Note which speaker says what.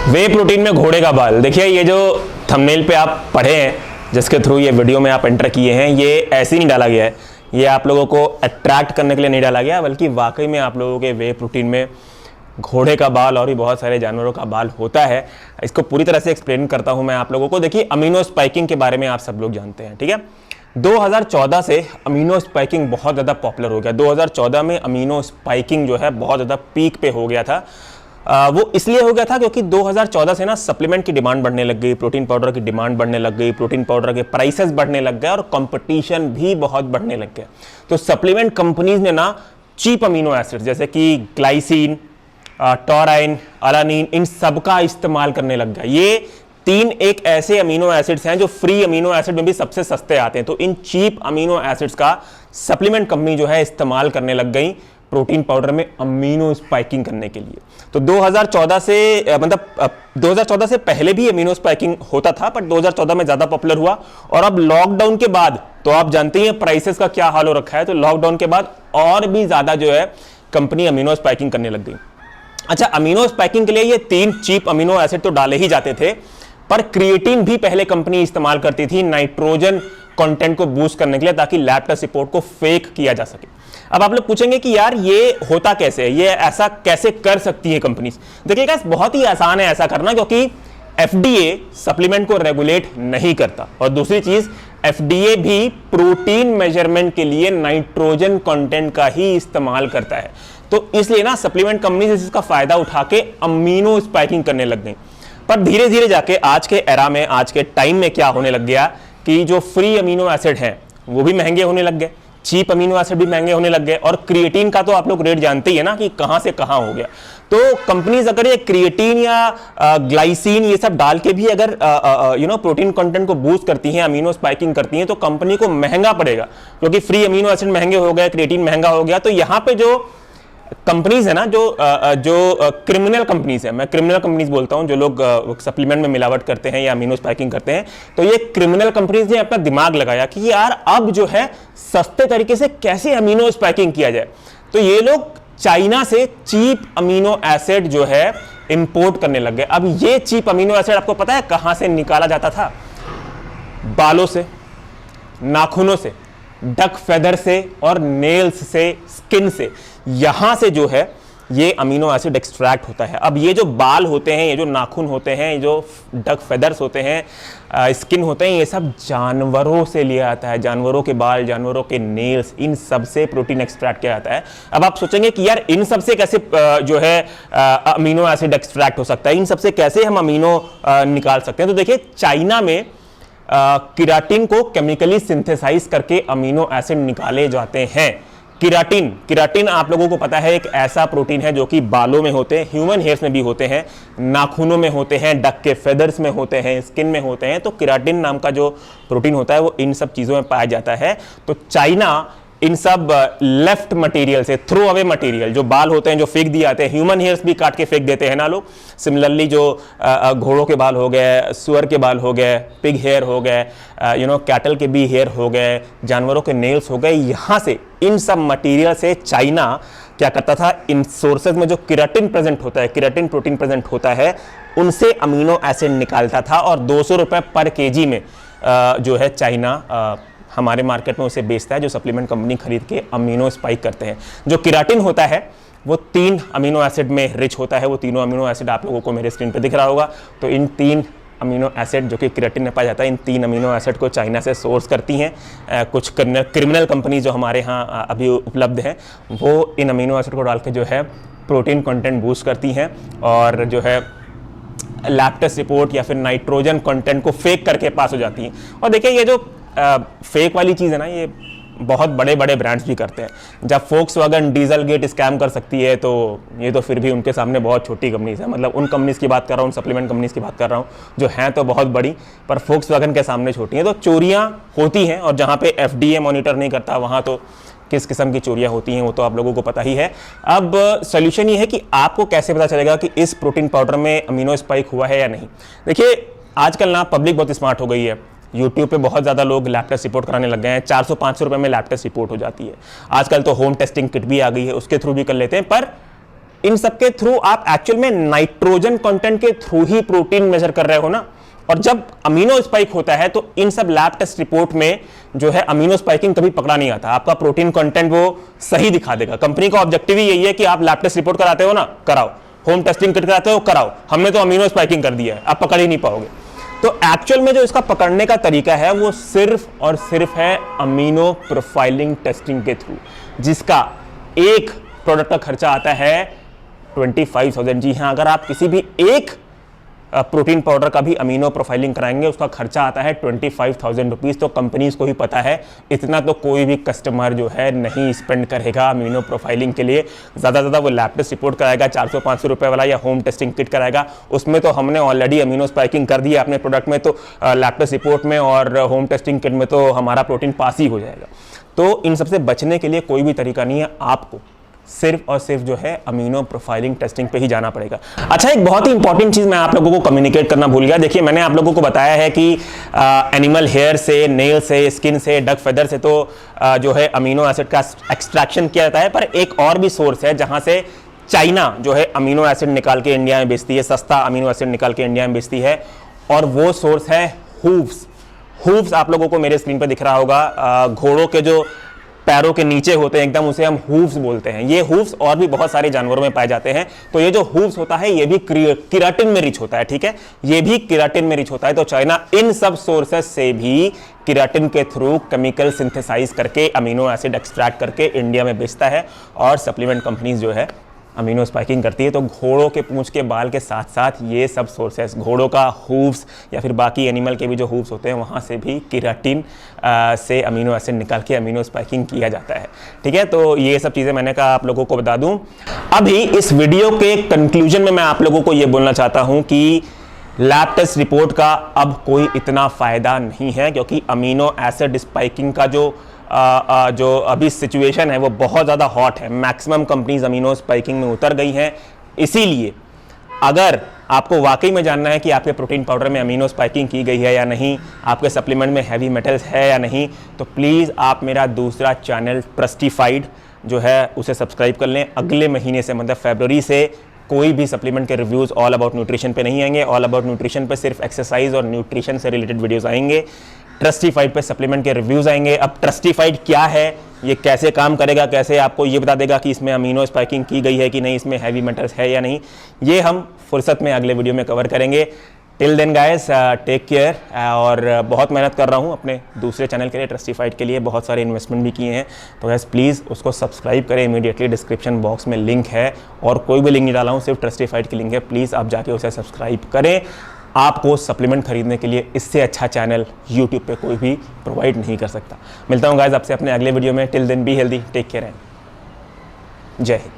Speaker 1: वे protein में घोड़े का बाल। देखिए ये जो थंबनेल पे आप पढ़े हैं, जिसके थ्रू ये वीडियो में आप एंटर किए हैं, ये ऐसे ही नहीं डाला गया है, ये आप लोगों को अट्रैक्ट करने के लिए नहीं डाला गया, बल्कि वाकई में आप लोगों के वे प्रोटीन में घोड़े का बाल और भी बहुत सारे जानवरों का बाल होता है। इसको पूरी तरह से एक्सप्लेन करता हूं मैं आप लोगों को। देखिए अमीनो स्पाइकिंग के बारे में आप सब लोग जानते हैं, ठीक है। 2014 से अमीनो स्पाइकिंग बहुत ज़्यादा पॉपुलर हो गया। 2014 में अमीनो स्पाइकिंग जो है बहुत ज़्यादा पीक पे हो गया था। वो इसलिए हो गया था क्योंकि 2014 से ना सप्लीमेंट की डिमांड बढ़ने लग गई, प्रोटीन पाउडर की डिमांड बढ़ने लग गई, प्रोटीन पाउडर के प्राइसेस बढ़ने लग गए और कंपटीशन भी बहुत बढ़ने लग गया। तो सप्लीमेंट कंपनीज ने ना चीप अमीनो एसिड जैसे कि ग्लाइसिन, टॉराइन, अलानिन, इन सब का इस्तेमाल करने लग गया। ये तीन एक ऐसे अमीनो एसिड्स हैं जो फ्री अमीनो एसिड में भी सबसे सस्ते आते हैं। तो इन चीप अमीनो एसिड्स का सप्लीमेंट कंपनी जो है इस्तेमाल करने लग गई प्रोटीन पाउडर में अमीनो स्पाइकिंग करने के लिए। तो 2014 से 2014 से पहले भी अमीनो स्पाइकिंग होता था, पर 2014 में ज्यादा पॉपुलर हुआ। और अब लॉकडाउन के बाद तो आप जानते हैं प्राइसेस का क्या हाल हो रखा है, तो लॉकडाउन के बाद और भी ज्यादा जो है कंपनी अमीनो स्पाइकिंग करने लग गई। अच्छा, अमीनो स्पाइकिंग के लिए ये तीन चीप अमीनो एसिड तो डाले ही जाते थे, पर क्रिएटिन भी पहले कंपनी इस्तेमाल करती थी नाइट्रोजन कंटेंट को बूस्ट करने के लिए, ताकि लैब टेस्ट रिपोर्ट को फेक किया जा सके। अब आप लोग पूछेंगे कि यार ये होता कैसे है, ये ऐसा कैसे कर सकती है कंपनीज। देखिए गाइस, बहुत ही आसान है ऐसा करना, क्योंकि एफडीए सप्लीमेंट को रेगुलेट नहीं करता। और दूसरी चीज, एफडीए भी प्रोटीन मेजरमेंट के लिए नाइट्रोजन कंटेंट का ही इस्तेमाल करता है। तो इसलिए ना सप्लीमेंट कंपनीज इसका फायदा उठा के अमीनो स्पाइकिंग करने लग गई। पर धीरे धीरे जाके आज के एरा में, आज के टाइम में क्या होने लग गया कि जो फ्री अमीनो एसिड हैं वो भी महंगे होने लग गए, चीप अमीनो एसिड भी महंगे होने लग गए। और क्रिएटिन का तो आप लोग रेट जानते ही है ना कि कहां से कहां हो गया। तो कंपनीज अगर ये क्रिएटिन या ग्लाइसिन ये सब डाल के भी अगर प्रोटीन कंटेंट को बूस्ट करती हैं, अमीनो स्पाइकिंग करती हैं, तो कंपनी को महंगा पड़ेगा, क्योंकि फ्री अमीनो एसिड महंगे हो गए, क्रिएटिन महंगा हो गया। तो यहां पे जो कंपनीज है ना, जो क्रिमिनल कंपनीज है, मैं क्रिमिनल कंपनीज बोलता हूं, जो लोग सप्लीमेंट में मिलावट करते हैं या अमीनो स्पाइकिंग करते हैं, तो ये क्रिमिनल कंपनीज ने अपना दिमाग लगाया कि यार अब जो है सस्ते तरीके से कैसे अमीनो स्पाइकिंग किया जाए। तो ये लोग चाइना से चीप अमीनो एसिड जो है इंपोर्ट करने लग गए। अब ये चीप अमीनो एसिड आपको पता है कहां से निकाला जाता था? बालों से, नाखूनों से, डक फेदर से और नेल्स से, स्किन से, यहां से जो है ये अमीनो एसिड एक्सट्रैक्ट होता है। अब ये जो बाल होते हैं, ये जो नाखून होते हैं, ये जो डक फेदर्स होते हैं, स्किन होते हैं, ये सब जानवरों से लिया आता है। जानवरों के बाल, जानवरों के नेल्स, इन सब से प्रोटीन एक्सट्रैक्ट किया जाता है। अब आप सोचेंगे कि यार इन सब से कैसे जो है अमीनो एसिड एक्सट्रैक्ट हो सकता है, इन सब से कैसे हम अमीनो निकाल सकते हैं? तो देखिए चाइना में केराटिन को केमिकली सिंथेसाइज करके अमीनो एसिड निकाले जाते हैं। केराटिन आप लोगों को पता है एक ऐसा प्रोटीन है जो कि बालों में होते हैं, ह्यूमन हेयर्स में भी होते हैं, नाखूनों में होते हैं, डक के फेदर्स में होते हैं, स्किन में होते हैं। तो केराटिन नाम का जो प्रोटीन होता है वो इन सब चीजों में पाया जाता है। तो चाइना इन सब लेफ्ट मटेरियल से, थ्रो अवे मटेरियल, जो बाल होते हैं जो फेंक दिए जाते हैं, ह्यूमन हेयर्स भी काट के फेंक देते हैं ना लोग। सिमिलरली जो घोड़ों के बाल हो गए, सुअर के बाल हो गए, पिग हेयर हो गए, कैटल के भी हेयर हो गए, जानवरों के नेल्स हो गए, यहाँ से इन सब मटेरियल से चाइना क्या करता था, इन सोर्सेज में जो केराटिन प्रेजेंट होता है, केराटिन प्रोटीन प्रेजेंट होता है, उनसे अमीनो एसिड निकालता था। और 200 रुपये पर केजी में जो है चाइना हमारे मार्केट में उसे बेचता है, जो सप्लीमेंट कंपनी खरीद के अमीनो स्पाइक करते हैं। जो केराटिन होता है वो 3 अमीनो एसिड में रिच होता है। वो तीनों अमीनो एसिड आप लोगों को मेरे स्क्रीन पे दिख रहा होगा। तो इन 3 अमीनो एसिड जो कि केराटिन में पाया जाता है, इन 3 अमीनो एसिड को चाइना से सोर्स करती हैं कुछ क्रिमिनल कंपनी जो हमारे यहाँ अभी उपलब्ध हैं, वो इन अमीनो एसिड को डाल के जो है प्रोटीन कंटेंट बूस्ट करती हैं और जो है लैब टेस्ट रिपोर्ट या फिर नाइट्रोजन कंटेंट को फेक करके पास हो जाती हैं। और देखिए ये जो फेक वाली चीज़ है ना, ये बहुत बड़े बड़े ब्रांड्स भी करते हैं। जब फोक्सवैगन डीजल गेट स्कैम कर सकती है, तो ये तो फिर भी उनके सामने बहुत छोटी कंपनीज है। मतलब उन कंपनीज की बात कर रहा हूँ, सप्लीमेंट कंपनीज की बात कर रहा हूँ, जो हैं तो बहुत बड़ी, पर फोक्सवैगन के सामने छोटी हैं। तो चोरियाँ होती हैं, और जहाँ पे एफडीए मॉनिटर नहीं करता वहाँ तो किस किस्म की चोरियाँ होती हैं वो तो आप लोगों को पता ही है। अब सोल्यूशन ये है कि आपको कैसे पता चलेगा कि इस प्रोटीन पाउडर में अमीनो स्पाइक हुआ है या नहीं। देखिए आजकल ना पब्लिक बहुत स्मार्ट हो गई है। यूट्यूब पे बहुत ज़्यादा लोग लैब टेस्ट रिपोर्ट कराने लग गए हैं। 400-500 रुपये में लैब टेस्ट रिपोर्ट हो जाती है। आजकल तो होम टेस्टिंग किट भी आ गई है, उसके थ्रू भी कर लेते हैं। पर इन सब के थ्रू आप एक्चुअल में नाइट्रोजन कंटेंट के थ्रू ही प्रोटीन मेजर कर रहे हो ना। और जब अमीनो स्पाइक होता है तो इन सब लैब टेस्ट रिपोर्ट में जो है अमीनो स्पाइकिंग कभी पकड़ा नहीं आता, आपका प्रोटीन कंटेंट वो सही दिखा देगा। कंपनी का ऑब्जेक्टिव ही यही है कि आप लैब टेस्ट रिपोर्ट कराते हो ना, कराओ, होम टेस्टिंग किट कराते हो, कराओ, हमने तो अमीनो स्पाइकिंग कर दिया है, आप पकड़ ही नहीं पाओगे। तो एक्चुअल में जो इसका पकड़ने का तरीका है वो सिर्फ और सिर्फ है अमीनो प्रोफाइलिंग टेस्टिंग के थ्रू, जिसका एक प्रोडक्ट का खर्चा आता है 25,000। जी हाँ, अगर आप किसी भी एक प्रोटीन पाउडर का भी अमीनो प्रोफाइलिंग कराएंगे उसका खर्चा आता है 25,000 रुपीज़। तो कंपनीज को ही पता है, इतना तो कोई भी कस्टमर जो है नहीं स्पेंड करेगा अमीनो प्रोफाइलिंग के लिए। ज़्यादा से ज़्यादा वो लैब टेस्ट रिपोर्ट कराएगा 400-500 रुपये वाला, या होम टेस्टिंग किट कराएगा। उसमें तो हमने ऑलरेडी अमीनो स्पाइकिंग कर दिया अपने प्रोडक्ट में, तो लैब टेस्ट रिपोर्ट में और होम टेस्टिंग किट में तो हमारा प्रोटीन पास ही हो जाएगा। तो इन सबसे बचने के लिए कोई भी तरीका नहीं है, आपको सिर्फ और सिर्फ जो है अमीनो प्रोफाइलिंग टेस्टिंग पे ही जाना पड़ेगा। अच्छा, एक बहुत ही इंपॉर्टेंट चीज़ मैं आप लोगों को कम्युनिकेट करना भूल गया। देखिए, मैंने आप लोगों को बताया है कि एनिमल हेयर से, नेल से, स्किन से, डक फेदर से तो जो है अमीनो एसिड का एक्सट्रैक्शन किया जाता है, पर एक और भी सोर्स है जहाँ से चाइना जो है अमीनो एसिड निकाल के इंडिया में बेचती है, सस्ता अमीनो एसिड निकाल के इंडिया में बेचती है, और वो सोर्स है हूव्स। हूव्स आप लोगों को मेरे स्क्रीन पर दिख रहा होगा, घोड़ों के जो पैरों के नीचे होते हैं एकदम, उसे हम हूव्स बोलते हैं। ये हूव्स और भी बहुत सारे जानवरों में पाए जाते हैं। तो ये जो हूव्स होता है ये भी केराटिन में रिच होता है, ठीक है, ये भी केराटिन में रिच होता है। तो चाइना इन सब सोर्सेस से भी केराटिन के थ्रू केमिकल सिंथेसाइज करके अमीनो एसिड एक्सट्रैक्ट करके इंडिया में बेचता है, और सप्लीमेंट कंपनीज जो है अमीनो स्पाइकिंग करती है। तो घोड़ों के पूंछ के बाल के साथ साथ ये सब सोर्सेस, घोड़ों का हूव्स या फिर बाकी एनिमल के भी जो हूव्स होते हैं, वहाँ से भी केराटिन से अमीनो एसिड निकाल के अमीनो स्पाइकिंग किया जाता है, ठीक है। तो ये सब चीज़ें मैंने कहा आप लोगों को बता दूं। अभी इस वीडियो के कंक्लूजन में मैं आप लोगों को ये बोलना चाहता हूँ कि लैब टेस्ट रिपोर्ट का अब कोई इतना फ़ायदा नहीं है, क्योंकि अमीनो एसिड स्पाइकिंग का जो अभी सिचुएशन है वो बहुत ज़्यादा हॉट है। मैक्सिमम कंपनीज अमीनो स्पाइकिंग में उतर गई हैं। इसीलिए अगर आपको वाकई में जानना है कि आपके प्रोटीन पाउडर में अमीनो स्पाइकिंग की गई है या नहीं, आपके सप्लीमेंट में हैवी मेटल्स है या नहीं, तो प्लीज़ आप मेरा दूसरा चैनल ट्रस्टिफाइड जो है उसे सब्सक्राइब कर लें। अगले महीने से, मतलब फरवरी से, कोई भी सप्लीमेंट के रिव्यूज़ ऑल अबाउट न्यूट्रिशन पे नहीं आएंगे। ऑल अबाउट न्यूट्रिशन पे सिर्फ एक्सरसाइज और न्यूट्रिशन से रिलेटेड वीडियोस आएंगे। ट्रस्टिफाइड पे सप्लीमेंट के रिव्यूज़ आएंगे। अब ट्रस्टिफाइड क्या है, ये कैसे काम करेगा, कैसे आपको ये बता देगा कि इसमें अमीनो स्पाइकिंग की गई है कि नहीं, इसमें हैवी मेटल्स है या नहीं, ये हम फुर्सत में अगले वीडियो में कवर करेंगे। Till then guys, take care. और बहुत मेहनत कर रहा हूँ अपने दूसरे चैनल के लिए, ट्रस्टिफाइड के लिए, बहुत सारे इन्वेस्टमेंट भी किए हैं। तो गाइस प्लीज़ उसको सब्सक्राइब करें इमीडिएटली, डिस्क्रिप्शन बॉक्स में लिंक है, और कोई भी लिंक नहीं डाला हूँ, सिर्फ ट्रस्टिफाइड की लिंक है। प्लीज़ आप जाके उसे सब्सक्राइब करें। आपको सप्लीमेंट खरीदने के लिए इससे अच्छा चैनल यूट्यूब पे कोई भी प्रोवाइड नहीं कर सकता। मिलता हूँ गाइस आपसे अपने अगले वीडियो में। Till then be healthy, take care and जय हिंद।